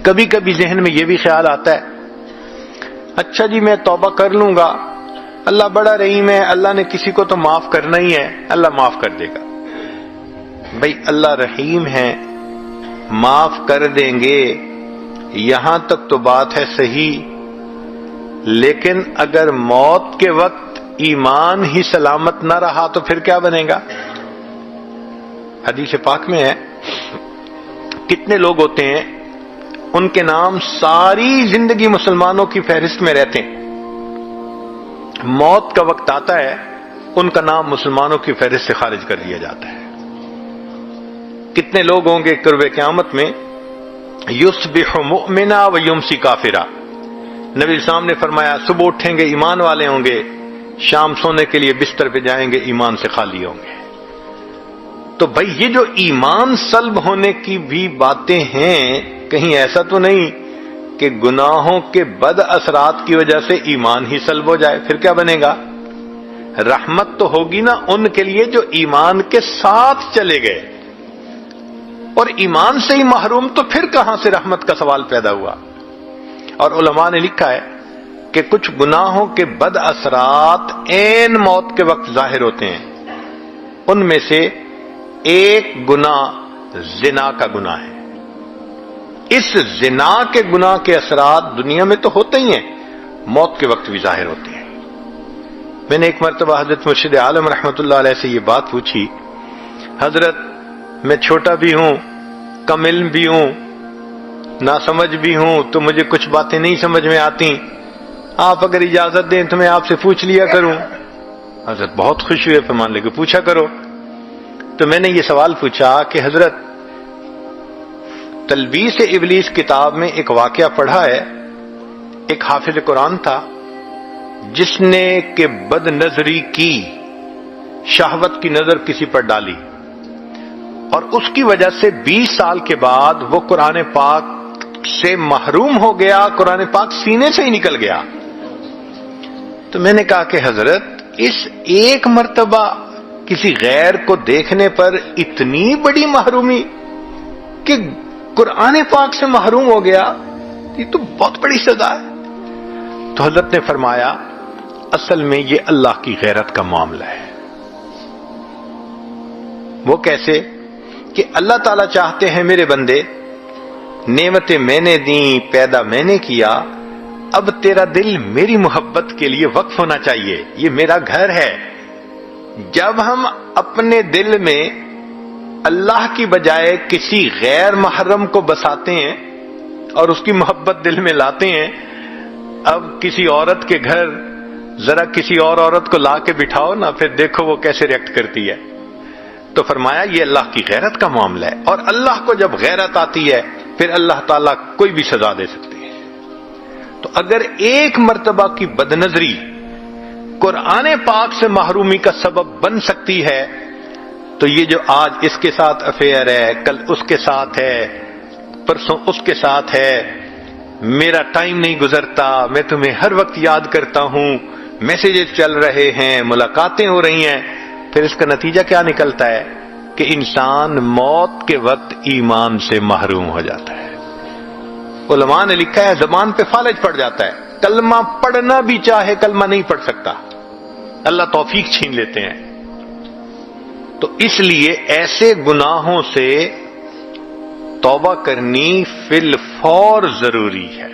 کبھی کبھی ذہن میں یہ بھی خیال آتا ہے اچھا جی میں توبہ کر لوں گا، اللہ بڑا رحیم ہے، اللہ نے کسی کو تو معاف کرنا ہی ہے، اللہ معاف کر دے گا۔ بھئی اللہ رحیم ہے، معاف کر دیں گے، یہاں تک تو بات ہے صحیح، لیکن اگر موت کے وقت ایمان ہی سلامت نہ رہا تو پھر کیا بنے گا؟ حدیث پاک میں ہے کتنے لوگ ہوتے ہیں ان کے نام ساری زندگی مسلمانوں کی فہرست میں رہتے ہیں، موت کا وقت آتا ہے ان کا نام مسلمانوں کی فہرست سے خارج کر دیا جاتا ہے۔ کتنے لوگ ہوں گے قرب قیامت میں یصبح مؤمنا و یمسی کافرا، نبی السلام نے فرمایا صبح اٹھیں گے ایمان والے ہوں گے، شام سونے کے لیے بستر پہ جائیں گے ایمان سے خالی ہوں گے۔ تو بھائی یہ جو ایمان سلب ہونے کی بھی باتیں ہیں، کہیں ایسا تو نہیں کہ گناہوں کے بد اثرات کی وجہ سے ایمان ہی سلب ہو جائے، پھر کیا بنے گا؟ رحمت تو ہوگی نا ان کے لیے جو ایمان کے ساتھ چلے گئے، اور ایمان سے ہی محروم تو پھر کہاں سے رحمت کا سوال پیدا ہوا؟ اور علماء نے لکھا ہے کہ کچھ گناہوں کے بد اثرات عین موت کے وقت ظاہر ہوتے ہیں، ان میں سے ایک گناہ زنا کا گناہ ہے۔ اس زنا کے گناہ کے اثرات دنیا میں تو ہوتے ہی ہیں، موت کے وقت بھی ظاہر ہوتے ہیں۔ میں نے ایک مرتبہ حضرت مرشد عالم رحمۃ اللہ علیہ سے یہ بات پوچھی، حضرت میں چھوٹا بھی ہوں، کم علم بھی ہوں، ناسمجھ بھی ہوں، تو مجھے کچھ باتیں نہیں سمجھ میں آتی، آپ اگر اجازت دیں تو میں آپ سے پوچھ لیا کروں۔ حضرت بہت خوش ہوئے، فرمان لے کے پوچھا کرو۔ تو میں نے یہ سوال پوچھا کہ حضرت تلبیس ابلیس کتاب میں ایک واقعہ پڑھا ہے، ایک حافظ قرآن تھا جس نے کہ بد نظری کی، شہوت کی نظر کسی پر ڈالی، اور اس کی وجہ سے 20 سال کے بعد وہ قرآن پاک سے محروم ہو گیا، قرآن پاک سینے سے ہی نکل گیا۔ تو میں نے کہا کہ حضرت اس ایک مرتبہ کسی غیر کو دیکھنے پر اتنی بڑی محرومی کہ قرآن پاک سے محروم ہو گیا، یہ تو بہت بڑی سزا ہے۔ تو حضرت نے فرمایا اصل میں یہ اللہ کی غیرت کا معاملہ ہے۔ وہ کیسے؟ کہ اللہ تعالیٰ چاہتے ہیں میرے بندے، نعمتیں میں نے دیں، پیدا میں نے کیا، اب تیرا دل میری محبت کے لیے وقف ہونا چاہیے، یہ میرا گھر ہے۔ جب ہم اپنے دل میں اللہ کی بجائے کسی غیر محرم کو بساتے ہیں اور اس کی محبت دل میں لاتے ہیں، اب کسی عورت کے گھر ذرا کسی اور عورت کو لا کے بٹھاؤ نا، پھر دیکھو وہ کیسے ریئیکٹ کرتی ہے۔ تو فرمایا یہ اللہ کی غیرت کا معاملہ ہے، اور اللہ کو جب غیرت آتی ہے پھر اللہ تعالیٰ کوئی بھی سزا دے سکتی ہے۔ تو اگر ایک مرتبہ کی بدنظری قرآن پاک سے محرومی کا سبب بن سکتی ہے، تو یہ جو آج اس کے ساتھ افیئر ہے، کل اس کے ساتھ ہے، پرسوں اس کے ساتھ ہے، میرا ٹائم نہیں گزرتا، میں تمہیں ہر وقت یاد کرتا ہوں، میسیجز چل رہے ہیں، ملاقاتیں ہو رہی ہیں، پھر اس کا نتیجہ کیا نکلتا ہے کہ انسان موت کے وقت ایمان سے محروم ہو جاتا ہے۔ علماء نے لکھا ہے زبان پہ فالج پڑ جاتا ہے، کلمہ پڑھنا بھی چاہے کلمہ نہیں پڑھ سکتا، اللہ توفیق چھین لیتے ہیں۔ تو اس لیے ایسے گناہوں سے توبہ کرنی فی الفور ضروری ہے۔